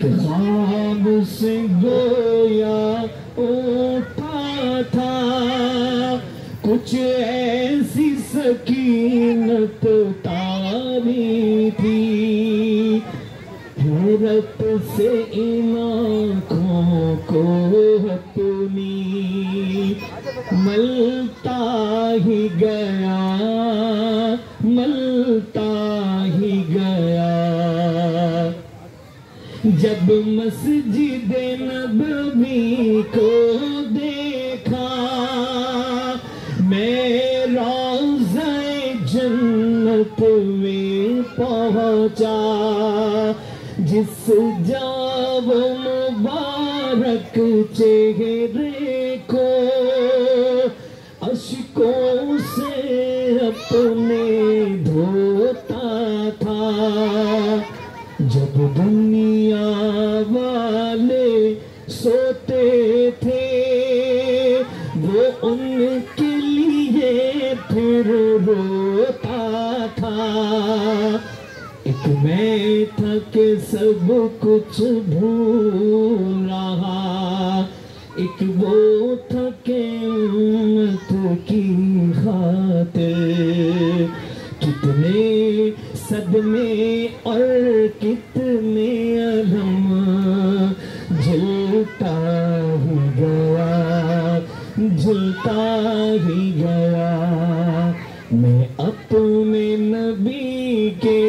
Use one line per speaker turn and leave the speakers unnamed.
ख्वाब से गोया उठा था, कुछ ऐसी सकीनत तारी थी, हैरत से इन आँखों को अपनी मलता ही गया, मलता ही गया। जब मस्जिद नबवी को देखा, मैं रोज़े जन्नत में पहुंचा, जिस जाव मुबारक चेहरे को अश्कों से अपने धोता था। जब दुनिया वाले सोते थे, वो उनके लिए फिर रोता था। एक मैं था कि सब कुछ भूल रहा, एक वो था कि उम्मत की खातिर कितने सदमे और कितने अलम झलता ही गया, झलता ही गया। मैं अपने नबी के